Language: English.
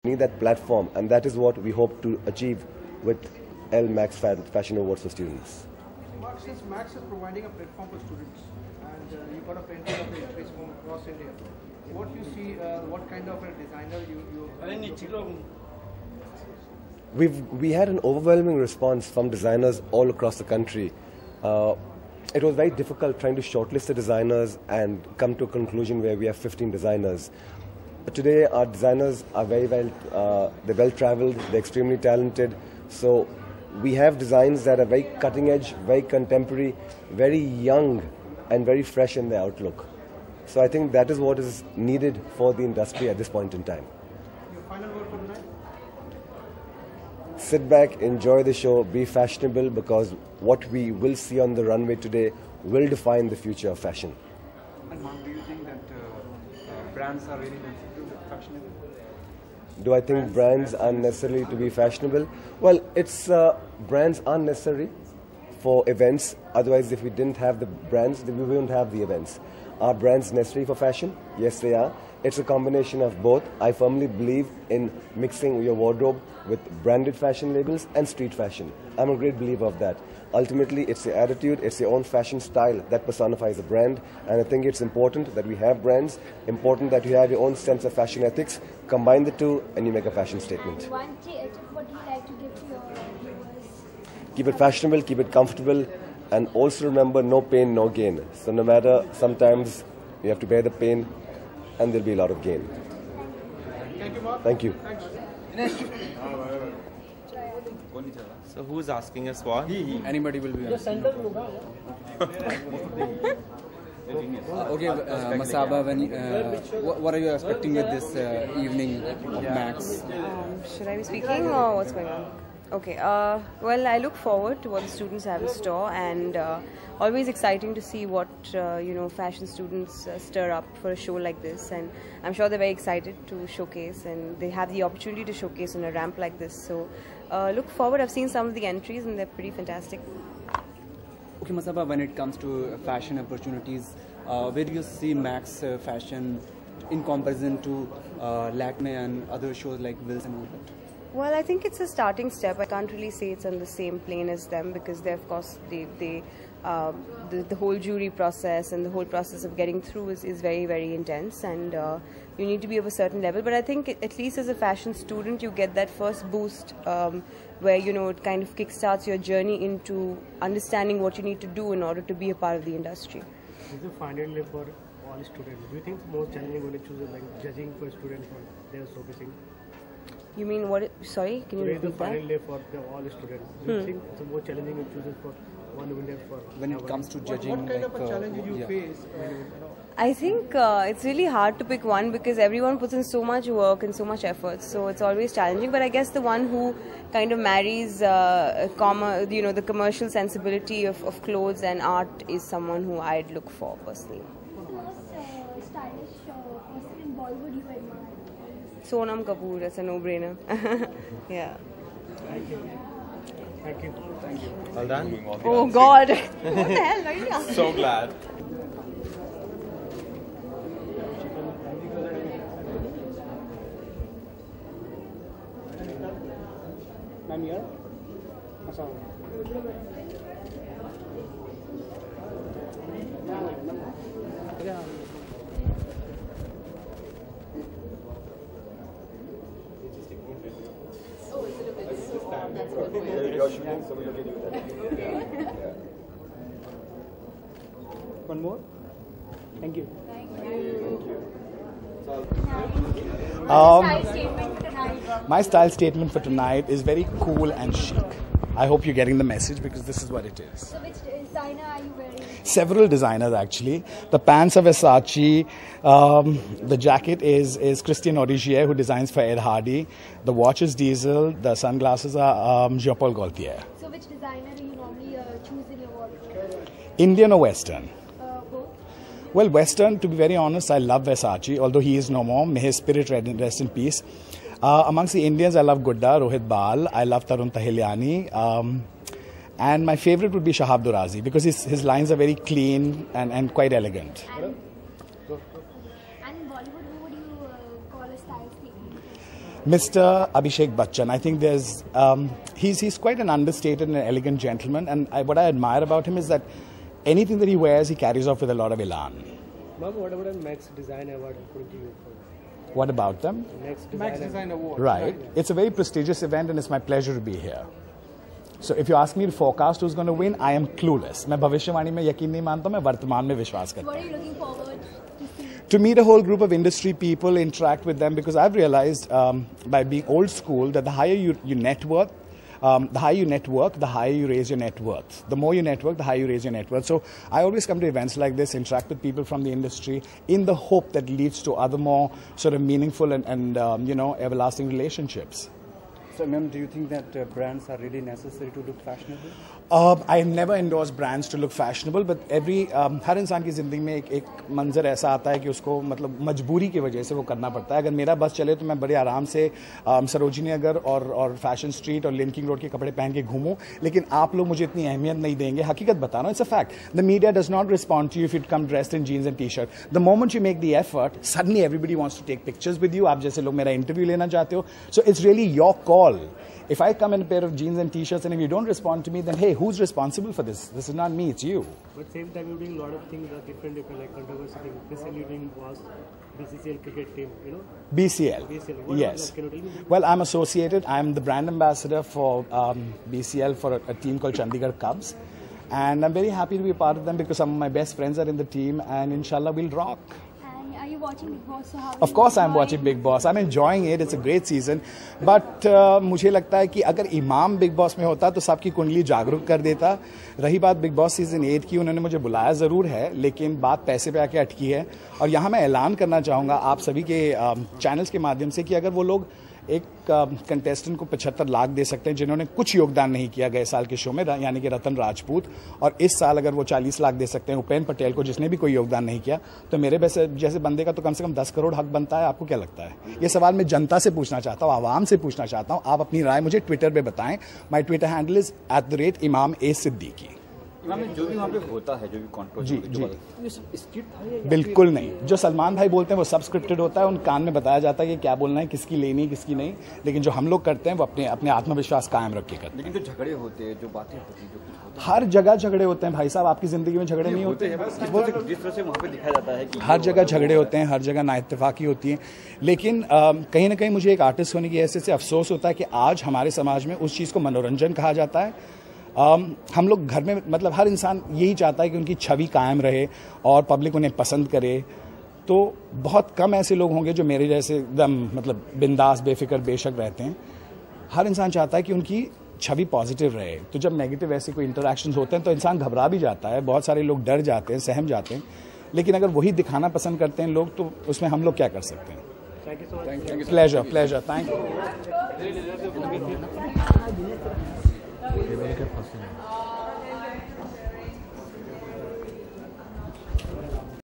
need that platform, and that is what we hope to achieve with L Max Fashion Awards for students. Since Max is providing a platform for students, and you got a plenty of interest from across India, what you see, what kind of a designer We had an overwhelming response from designers all across the country. It was very difficult trying to shortlist the designers and come to a conclusion where we have 15 designers. But today our designers are very they're well traveled, they're extremely talented. So we have designs that are very cutting edge, very contemporary, very young and very fresh in their outlook. So I think that is what is needed for the industry at this point in time. Your final word for tonight? Sit back, enjoy the show, be fashionable, because what we will see on the runway today will define the future of fashion. And Mark, do you think that brands are really fashionable? Do I think brands are necessary to be fashionable? Well, it's brands are necessary for events. Otherwise, if we didn't have the brands, then we wouldn't have the events. Are brands necessary for fashion? Yes, they are. It's a combination of both. I firmly believe in mixing your wardrobe with branded fashion labels and street fashion. I'm a great believer of that. Ultimately, it's the attitude, it's your own fashion style that personifies a brand. And I think it's important that we have brands, important that you have your own sense of fashion ethics. Combine the two and you make a fashion statement. One tip, what do you like to give to your viewers? Keep it fashionable, keep it comfortable, and also remember, no pain, no gain. So no matter, sometimes you have to bear the pain and there'll be a lot of gain. Thank you, Mark. Thank you. Thanks. So who's asking us what? Anybody will be asking. Okay, Masaba, what are you expecting with this evening of Max? Should I be speaking or what's going on? Okay, well, I look forward to what the students have in store, and always exciting to see what fashion students stir up for a show like this, and I'm sure they're very excited to showcase, and they have the opportunity to showcase on a ramp like this. So look forward. I've seen some of the entries and they're pretty fantastic. Okay, Masaba, when it comes to fashion opportunities, where do you see Max Fashion in comparison to Lakme and other shows like Wills and all that? Well, I think it's a starting step. I can't really say it's on the same plane as them, because they, of course, the whole jury process and the whole process of getting through is very intense, and you need to be of a certain level. But I think at least as a fashion student, you get that first boost where it kind of kickstarts your journey into understanding what you need to do in order to be a part of the industry. This is a final year for all students. Do you think it's more challenging when you choose like judging for students for their showcasing? You mean what? Sorry, can you repeat that? The final day for all students. Do you think it's more challenging in choosing for one winner for? When it comes to judging, what kind of a challenge did you face? I think it's really hard to pick one, because everyone puts in so much work and so much effort. So it's always challenging. But I guess the one who kind of marries, the commercial sensibility of clothes and art is someone who I'd look for personally. Most stylish person in Bollywood you admire? Sonam Kapoor, that's a no-brainer. Yeah. Thank you. Thank you. Thank you. Well done. Oh God! What the hell? Why are you asking? So glad. Ma'am, here. Masala. One more. Thank you. My style statement for tonight is very cool and chic. I hope you're getting the message, because this is what it is. So which designer are you wearing? Several designers actually. The pants are Versace. The jacket is Christian Origier, who designs for Ed Hardy. The watch is Diesel. The sunglasses are Jean-Paul Gaultier. So which designer do you normally choose in your wardrobe? Indian or Western? Both. Well, Western, to be very honest, I love Versace, although he is no more. May his spirit rest in peace. Amongst the Indians, I love Gudda, Rohit Bal. I love Tarun Tahiliani. And my favorite would be Shahab Durazi, because his lines are very clean and quite elegant. And in Bollywood, who would you call a style statement? Mr. Abhishek Bachchan. I think he's quite an understated and elegant gentleman, and what I admire about him is that anything that he wears, he carries off with a lot of elan. Ma'am, what about the Max Design Award according to you? What about them? Max Design Award. Right. It's a very prestigious event, and it's my pleasure to be here. So if you ask me to forecast who's going to win, I am clueless. मैं भविष्यवाणी में यकीन नहीं मानता, मैं वर्तमान में विश्वास करता हूँ. What are you looking forward to see? To meet a whole group of industry people, interact with them, because I've realized by being old school that the higher you network, the higher you network, the higher you raise your net worth. The more you network, the higher you raise your net worth. So I always come to events like this, interact with people from the industry in the hope that leads to other more sort of meaningful and everlasting relationships. So, ma'am, do you think that brands are really necessary to look fashionable? I never endorse brands to look fashionable, but हर इंसान की ज़िंदगी में एक मंजर ऐसा आता है कि उसको मतलब मजबूरी की वजह से वो करना पड़ता है. अगर मेरा बस चले तो मैं बड़े आराम से सरोजिनी नगर और फैशन स्ट्रीट और लिंकिंग रोड के कपड़े पहन के घूमूं, लेकिन आप लोग मुझे इतनी अहमियत नहीं देंगे. हकीकत बता रहा हूं, it's a fact. The media does not respond to you if you come dressed in jeans and t-shirt. The moment you make the effort, suddenly everybody wants to take pictures with you. आप जैसे लोग मेरा interview लेना चाहते हो. So it's really your call. If I come in a pair of jeans and t-shirts and if you don't respond to me, then hey, who's responsible for this? This is not me, it's you. But same time you're doing a lot of things that are different, like controversy things. Recently you're doing was BCCL cricket team, you know? BCL. What Yes. can you tell me? Well, I'm associated. I'm the brand ambassador for BCL for a team called Chandigarh Cubs. And I'm very happy to be a part of them because some of my best friends are in the team and inshallah we'll rock. And are you watching Big Boss? So how Of course I'm watching Big Boss. I'm enjoying it. It's a great season. But मुझे लगता है कि अगर इमाम big boss में होता तो सबकी कुंडली जागरूक कर देता. रही बात बिग बॉस सीजन 8 की, उन्होंने मुझे बुलाया ज़रूर है, लेकिन बात पैसे पे आके अटकी है. और यहाँ मैं ऐलान करना चाहूँगा आप सभी के चैनल्स के माध्यम से कि अगर वो लोग एक कंटेस्टेंट को 75 लाख दे सकते हैं जिन्होंने कुछ योगदान नहीं किया गए साल के शो में, यानी कि रतन राजपूत, और इस साल अगर वो 40 लाख दे सकते हैं उपेंद्र पटेल को जिसने भी कोई योगदान नहीं किया, तो मेरे जैसे बंदे का तो कम से कम 10 करोड़ हक बनता है. आपको क्या लगता है? ये सवाल मैं जनता से पूछना चाहता हूँ, आवाम से पूछना चाहता हूँ. आप अपनी राय मुझे ट्विटर पर बताएं. My Twitter handle is @ImamA_Siddiqui. जो भी वहाँ पे होता है, जो भी जी स्क्रिप्ट था ये बिल्कुल नहीं. जो सलमान भाई बोलते हैं वो सब स्क्रिप्टेड होता है. उन कान में बताया जाता है कि क्या बोलना है, किसकी लेनी, किसकी नहीं. लेकिन जो हम लोग करते हैं वो अपने आत्मविश्वास कायम रख के करते हैं. लेकिन जो झगड़े होते हैं, जो बातें होती हैं, जो कुछ होता है, हर जगह झगड़े होते हैं भाई साहब. आपकी जिंदगी में झगड़े नहीं होते? जिस तरह से वहाँ पे दिखाया जाता है कि हर जगह झगड़े होते हैं, हर जगह नाइत्तेफाकी होती है. लेकिन कहीं ना कहीं मुझे एक आर्टिस्ट होने की हैसियत से अफसोस होता है कि आज हमारे समाज में उस चीज़ को मनोरंजन कहा जाता है. हम लोग घर में मतलब हर इंसान यही चाहता है कि उनकी छवि कायम रहे और पब्लिक उन्हें पसंद करे. तो बहुत कम ऐसे लोग होंगे जो मेरे जैसे एकदम मतलब बिंदास बेफिक्र बेशक रहते हैं. हर इंसान चाहता है कि उनकी छवि पॉजिटिव रहे. तो जब नेगेटिव ऐसे कोई इंटरैक्शंस होते हैं तो इंसान घबरा भी जाता है. बहुत सारे लोग डर जाते हैं, सहम जाते हैं. लेकिन अगर वही दिखाना पसंद करते हैं लोग, तो उसमें हम लोग क्या कर सकते हैं? Thank you so much. Pleasure. Thank you.